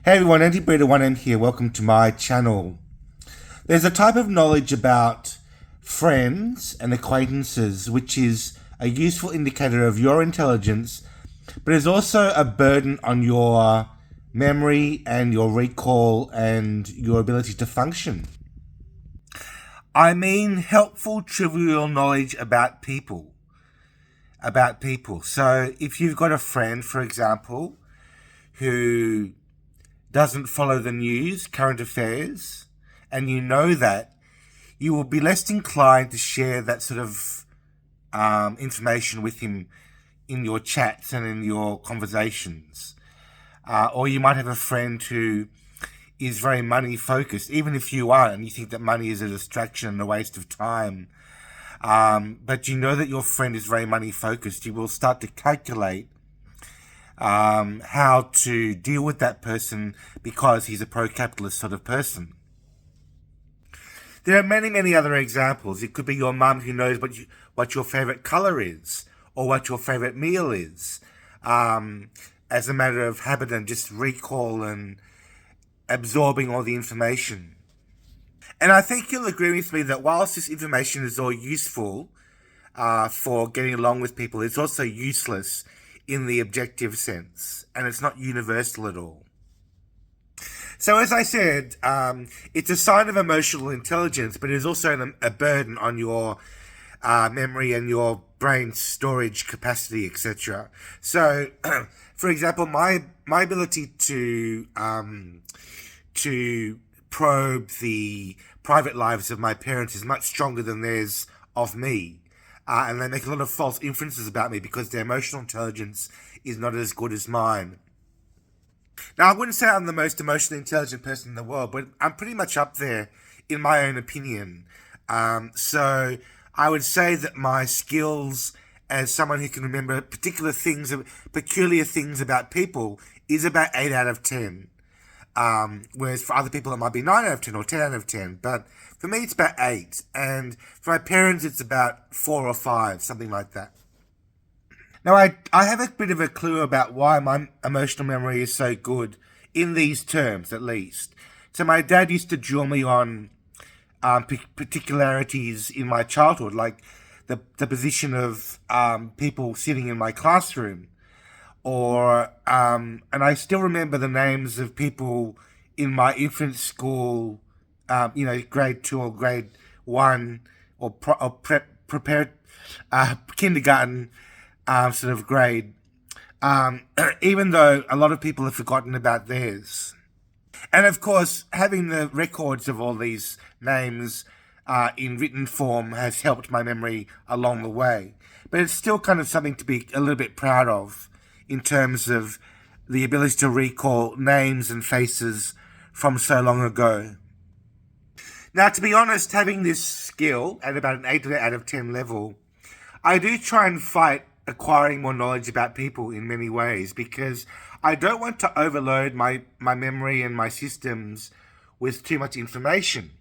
Hey everyone, Anti-Breeder1M here. Welcome to my channel. There's a type of knowledge about friends and acquaintances which is a useful indicator of your intelligence, but is also a burden on your memory and your recall and your ability to function. I mean helpful, trivial knowledge about people. So if you've got a friend, for example, who doesn't follow the news, current affairs, and you know that, you will be less inclined to share that sort of information with him in your chats and in your conversations. Or you might have a friend who is very money focused, even if you are, and you think that money is a distraction and a waste of time. But you know that your friend is very money focused. You will start to calculate how to deal with that person because he's a pro-capitalist sort of person. There are many, many other examples. It could be your mum who knows what your favorite color is or what your favorite meal is, as a matter of habit and just recall and absorbing all the information. And I think you'll agree with me that whilst this information is all useful for getting along with people, it's also useless in the objective sense, and it's not universal at all. So as I said, it's a sign of emotional intelligence, but it is also a burden on your memory and your brain storage capacity, etc. So, for example, my ability to probe the private lives of my parents is much stronger than theirs of me. And they make a lot of false inferences about me because their emotional intelligence is not as good as mine. Now, I wouldn't say I'm the most emotionally intelligent person in the world, but I'm pretty much up there in my own opinion. So I would say that my skills as someone who can remember particular things, peculiar things about people, is about 8 out of 10. Whereas for other people it might be 9 out of 10 or 10 out of 10. But for me it's about 8. And for my parents it's about 4 or 5, something like that. Now I have a bit of a clue about why my emotional memory is so good, in these terms at least. So my dad used to drill me on particularities in my childhood, like the position of people sitting in my classroom. Or, and I still remember the names of people in my infant school, grade 2 or grade 1 or prepared kindergarten sort of grade, even though a lot of people have forgotten about theirs. And of course, having the records of all these names in written form has helped my memory along the way. But it's still kind of something to be a little bit proud of, in terms of the ability to recall names and faces from so long ago. Now, to be honest, having this skill at about an 8 out of 10 level, I do try and fight acquiring more knowledge about people in many ways, because I don't want to overload my memory and my systems with too much information.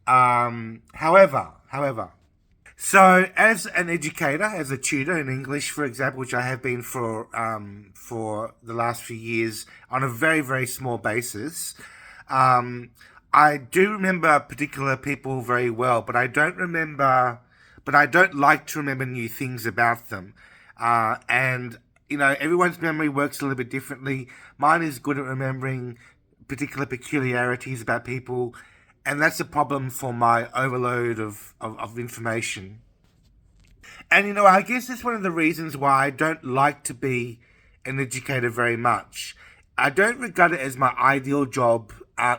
However, so as an educator, as a tutor in English, for example, which I have been for the last few years on a very, very small basis, I do remember particular people very well, but I don't like to remember new things about them. And everyone's memory works a little bit differently. Mine is good at remembering particular peculiarities about people, and that's a problem for my overload of information. And, I guess that's one of the reasons why I don't like to be an educator very much. I don't regard it as my ideal job,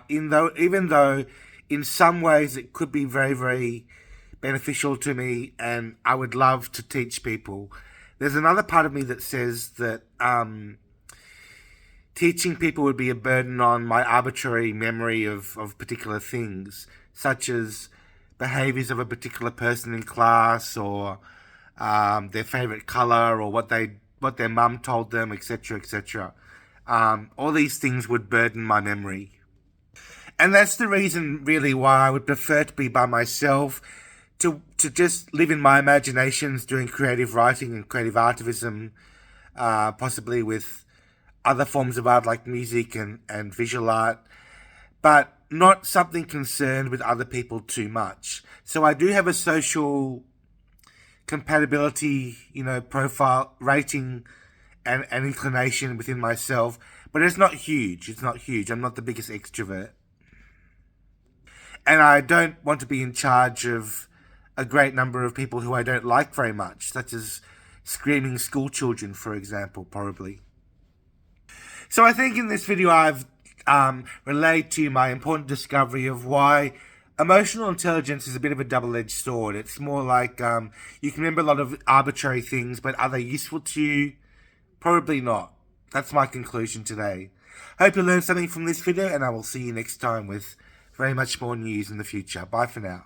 even though in some ways it could be very, very beneficial to me, and I would love to teach people. There's another part of me that says that teaching people would be a burden on my arbitrary memory of particular things, such as behaviors of a particular person in class, or their favorite color, or what their mum told them, etc., etc. All these things would burden my memory. And that's the reason, really, why I would prefer to be by myself, to just live in my imaginations doing creative writing and creative artivism, possibly with other forms of art like music and visual art, but not something concerned with other people too much. So I do have a social compatibility, profile rating and inclination within myself, but it's not huge. It's not huge. I'm not the biggest extrovert. And I don't want to be in charge of a great number of people who I don't like very much, such as screaming school children, for example, probably. So I think in this video I've relayed to you my important discovery of why emotional intelligence is a bit of a double-edged sword. It's more like you can remember a lot of arbitrary things, but are they useful to you? Probably not. That's my conclusion today. Hope you learned something from this video, and I will see you next time with very much more news in the future. Bye for now.